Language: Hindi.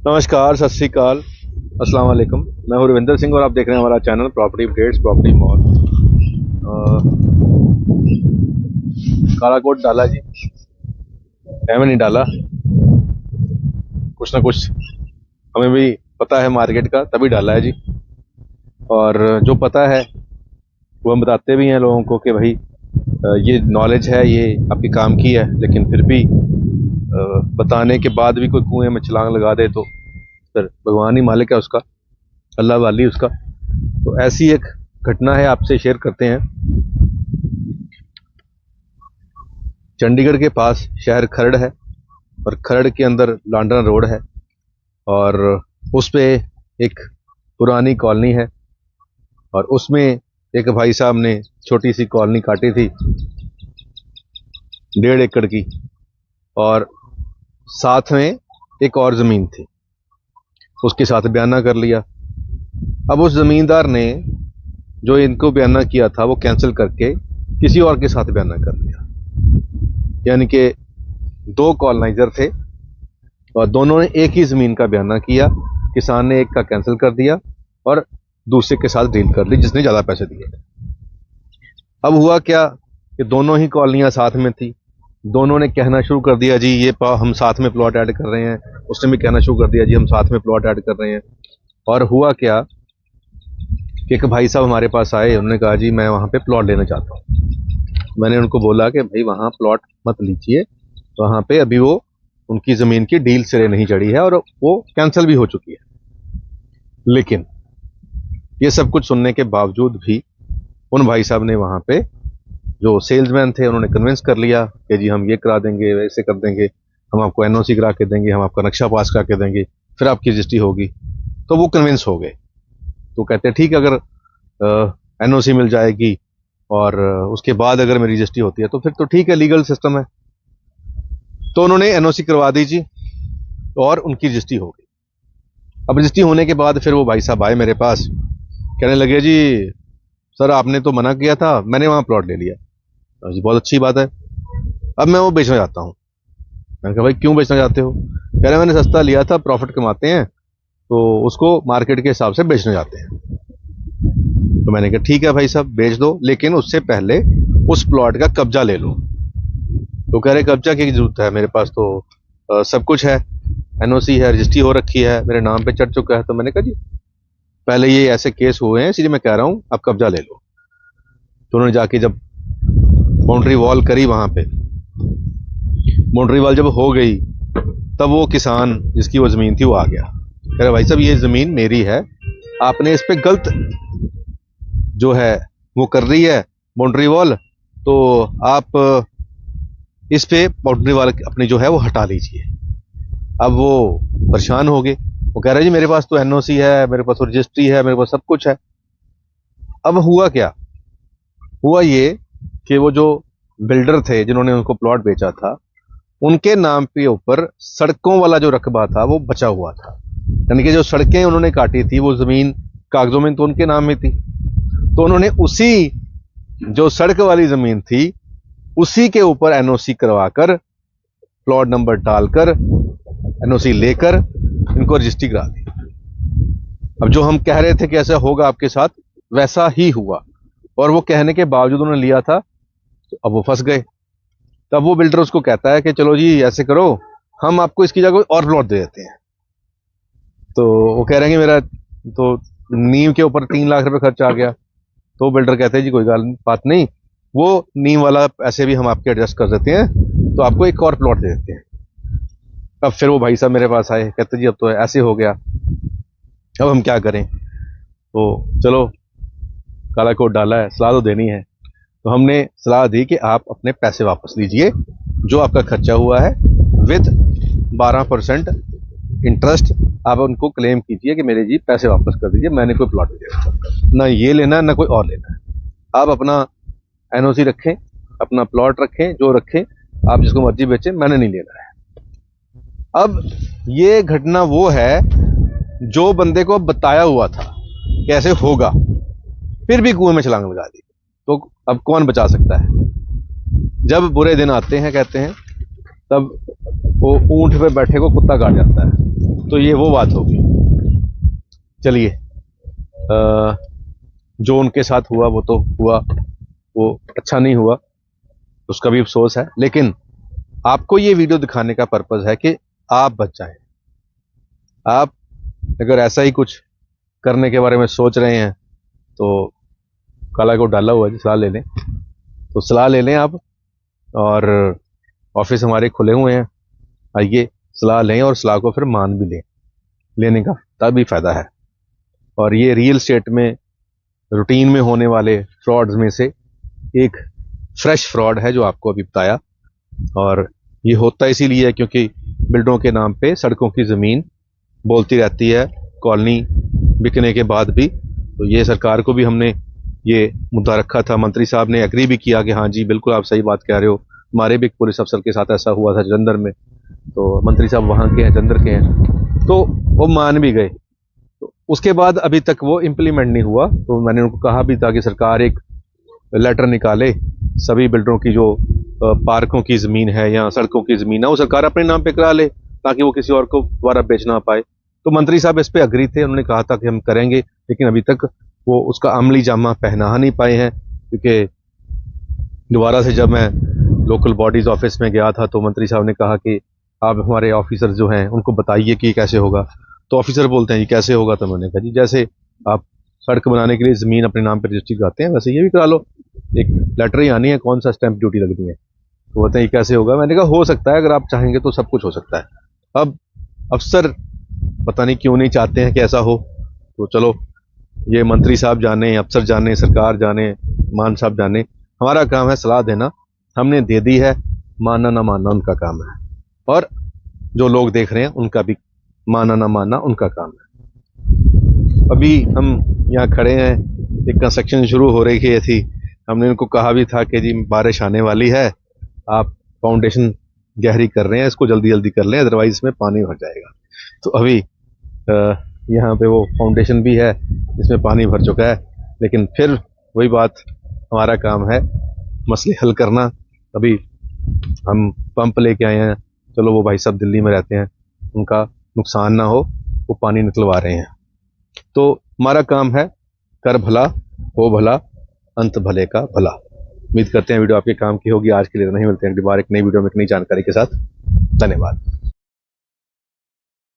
नमस्कार, सत श्री अकाल, अस्सलाम वालेकुम। मैं हूं रविंदर सिंह और आप देख रहे हैं हमारा channel property updates property mall. काला कोट डाला जी, टाइम नहीं डाला, कुछ ना कुछ हमें भी पता है मार्केट का, तभी डाला है जी। और जो पता है वो हम बताते भी हैं लोगों को कि भाई ये नॉलेज है, ये आपके काम की है। लेकिन फिर भी बताने के बाद भी कोई कुएं में छलांग लगा दे तो फिर भगवान ही मालिक है उसका, अल्लाह वाली उसका। तो ऐसी एक घटना है, आपसे शेयर करते हैं। चंडीगढ़ के पास शहर खरड़ है और खरड़ के अंदर लांडन रोड है और उस पे एक पुरानी कॉलोनी है और उसमें एक भाई साहब ने छोटी सी कॉलोनी काटी थी 1.5 एकड़ की, और साथ में एक और ज़मीन थी, उसके साथ बयाना कर लिया। अब उस ज़मींदार ने जो इनको बयाना किया था वो कैंसिल करके किसी और के साथ बयाना कर लिया। यानी कि 2 कॉलोनाइजर थे और दोनों ने एक ही ज़मीन का बयाना किया। किसान ने एक का कैंसिल कर दिया और दूसरे के साथ डील कर ली जिसने ज़्यादा पैसे दिए। अब हुआ क्या कि दोनों ही कॉलोनियाँ साथ में थी, दोनों ने कहना शुरू कर दिया जी ये हम साथ में प्लॉट ऐड कर रहे हैं, उसने भी कहना शुरू कर दिया जी हम साथ में प्लॉट ऐड कर रहे हैं। और हुआ क्या कि एक भाई साहब हमारे पास आए, उन्होंने कहा जी मैं वहाँ पे प्लॉट लेना चाहता हूँ। मैंने उनको बोला कि भाई वहाँ प्लॉट मत लीजिए, वहाँ पे अभी वो उनकी ज़मीन की डील सिरे नहीं चढ़ी है और वो कैंसिल भी हो चुकी है। लेकिन ये सब कुछ सुनने के बावजूद भी उन भाई साहब ने वहाँ पे जो सेल्समैन थे उन्होंने कन्विंस कर लिया कि जी हम ये करा देंगे, वैसे कर देंगे, हम आपको एनओसी करा के देंगे, हम आपका नक्शा पास करा के देंगे, फिर आपकी रजिस्ट्री होगी। तो वो कन्विंस हो गए। तो कहते हैं ठीक है, अगर एनओसी मिल जाएगी और उसके बाद अगर मेरी रजिस्ट्री होती है तो फिर तो ठीक है, लीगल सिस्टम है। तो उन्होंने एनओसी करवा दी जी और उनकी रजिस्ट्री हो गई। अब रजिस्ट्री होने के बाद फिर वो भाई साहब आए मेरे पास, कहने लगे जी सर आपने तो मना किया था, मैंने वहाँ प्लॉट ले लिया। जी बहुत अच्छी बात है, अब मैं वो बेचना चाहता हूँ। मैंने कहा भाई क्यों बेचना चाहते हो? कह रहे मैंने सस्ता लिया था, प्रॉफिट कमाते हैं तो उसको मार्केट के हिसाब से बेचना चाहते हैं। तो मैंने कहा ठीक है भाई साहब बेच दो, लेकिन उससे पहले उस प्लॉट का कब्जा ले लो। तो कह रहे कब्जा की जरूरत है, मेरे पास तो सब कुछ है, एनओसी है, रजिस्ट्री हो रखी है, मेरे नाम पे चढ़ चुका है। तो मैंने कहा जी पहले ये ऐसे केस हुए हैं इसलिए मैं कह रहा हूँ आप कब्जा ले लो। तो उन्होंने जाके जब बाउंड्री वॉल करी, वहां पे बाउंड्री वॉल जब हो गई तब वो किसान जिसकी वो जमीन थी वो आ गया, कह रहा भाई साहब ये जमीन मेरी है, आपने इस पे गलत जो है वो कर रही है बाउंड्री वॉल, तो आप इस पे बाउंड्री वॉल अपनी जो है वो हटा लीजिए। अब वो परेशान हो गए, वो कह रहे जी मेरे पास तो एनओसी है, मेरे पास रजिस्ट्री है, मेरे पास सब कुछ है। अब हुआ क्या, हुआ ये कि वो जो बिल्डर थे जिन्होंने उनको प्लॉट बेचा था उनके नाम पे ऊपर सड़कों वाला जो रकबा था वो बचा हुआ था। यानी कि जो सड़कें उन्होंने काटी थी वो जमीन कागजों में तो उनके नाम में थी, तो उन्होंने उसी जो सड़क वाली जमीन थी उसी के ऊपर एनओसी करवाकर प्लॉट नंबर डालकर एनओसी लेकर इनको रजिस्ट्री करा दी। अब जो हम कह रहे थे कि ऐसा होगा आपके साथ, वैसा ही हुआ। और वो कहने के बावजूद उन्होंने लिया था, तो अब वो फंस गए। तब वो बिल्डर उसको कहता है कि चलो जी ऐसे करो, हम आपको इसकी जगह और प्लॉट दे देते हैं। तो वो कह रहे हैं कि मेरा तो नींव के ऊपर 3 लाख रुपए खर्च आ गया। तो बिल्डर कहते हैं जी कोई बात नहीं, वो नींव वाला पैसे भी हम आपके एडजस्ट कर देते हैं, तो आपको एक और प्लॉट दे देते हैं। अब फिर वो भाई साहब मेरे पास आए, कहते जी अब तो ऐसे हो गया, अब हम क्या करें? तो चलो काला कोट डाला है, सलाह तो देनी है। तो हमने सलाह दी कि आप अपने पैसे वापस लीजिए, जो आपका खर्चा हुआ है विद 12% इंटरेस्ट आप उनको क्लेम कीजिए कि मेरे जी पैसे वापस कर दीजिए, मैंने कोई प्लॉट नहीं देना, ना ये लेना है ना कोई और लेना है। आप अपना एनओसी रखें, अपना प्लॉट रखें, जो रखें, आप जिसको मर्जी बेचें, मैंने नहीं लेना है। अब ये घटना वो है जो बंदे को बताया हुआ था कैसे होगा, फिर भी कुएं में छलांग लगा दी। तो अब कौन बचा सकता है? जब बुरे दिन आते हैं कहते हैं, तब वो ऊंट पे बैठे को कुत्ता काट जाता है। तो ये वो बात होगी। चलिए, जो उनके साथ हुआ वो तो हुआ, वो अच्छा नहीं हुआ, उसका भी अफसोस है। लेकिन आपको ये वीडियो दिखाने का पर्पज है कि आप बच जाएं। आप अगर ऐसा ही कुछ करने के बारे में सोच रहे हैं तो काला को डाला हुआ है, सलाह ले लें। तो सलाह ले लें आप, और ऑफिस हमारे खुले हुए हैं, आइए सलाह लें और सलाह को फिर मान भी लें। लेने का तभी फायदा है। और ये रियल स्टेट में रूटीन में होने वाले फ्रॉड्स में से एक फ्रेश फ्रॉड है जो आपको अभी बताया। और ये होता इसीलिए है क्योंकि बिल्डरों के नाम पे सड़कों की ज़मीन बोलती रहती है कॉलोनी बिकने के बाद भी। तो ये सरकार को भी हमने ये मुद्दा रखा था, मंत्री साहब ने एग्री भी किया कि हाँ जी बिल्कुल आप सही बात कह रहे हो, हमारे भी एक पुलिस अफसर के साथ ऐसा हुआ था जलंधर में। तो मंत्री साहब वहाँ के हैं, जलंधर के हैं, तो वो मान भी गए। तो उसके बाद अभी तक वो इम्प्लीमेंट नहीं हुआ। तो मैंने उनको कहा भी था कि सरकार एक लेटर निकाले, सभी बिल्डरों की जो पार्कों की ज़मीन है या सड़कों की ज़मीन है वो सरकार अपने नाम पे करा ले, ताकि वो किसी और को दोबारा बेच ना पाए। तो मंत्री साहब इस पे अग्री थे, उन्होंने कहा था कि हम करेंगे, लेकिन अभी तक वो उसका अमली जामा पहना नहीं पाए हैं। क्योंकि दोबारा से जब मैं लोकल बॉडीज़ ऑफिस में गया था तो मंत्री साहब ने कहा कि आप हमारे ऑफिसर जो हैं उनको बताइए कि कैसे होगा। तो ऑफिसर बोलते हैं ये कैसे होगा। तो मैंने कहा जी जैसे आप सड़क बनाने के लिए ज़मीन अपने नाम पर रजिस्ट्री कराते हैं वैसे ये भी करा लो, एक लेटर ही आनी है, कौन सा स्टैंप ड्यूटी लगनी है। तो बोलते हैं ये कैसे होगा। मैंने कहा हो सकता है, अगर आप चाहेंगे तो सब कुछ हो सकता है। अब अफसर पता नहीं क्यों नहीं चाहते हैं कि ऐसा हो। तो चलो ये मंत्री साहब जाने, अफसर जाने, सरकार जाने, मान साहब जाने, हमारा काम है सलाह देना। हमने दे दी है, मानना ना मानना उनका काम है। और जो लोग देख रहे हैं उनका भी मानना ना मानना उनका काम है। अभी हम यहाँ खड़े हैं, एक कंस्ट्रक्शन शुरू हो रही थी। हमने उनको कहा भी था कि जी बारिश आने वाली है, आप फाउंडेशन गहरी कर रहे हैं, इसको जल्दी जल्दी कर लें, अदरवाइज इसमें पानी भर जाएगा। तो अभी यहाँ पे वो फाउंडेशन भी है, इसमें पानी भर चुका है। लेकिन फिर वही बात, हमारा काम है मसले हल करना। अभी हम पंप लेके आए हैं, चलो वो भाई साहब दिल्ली में रहते हैं, उनका नुकसान ना हो, वो पानी निकलवा रहे हैं। तो हमारा काम है कर भला हो भला, अंत भले का भला। उम्मीद करते हैं वीडियो आपके काम की होगी। आज के लिए नहीं, मिलते हैं एक बार एक नई वीडियो में एक नई जानकारी के साथ। धन्यवाद।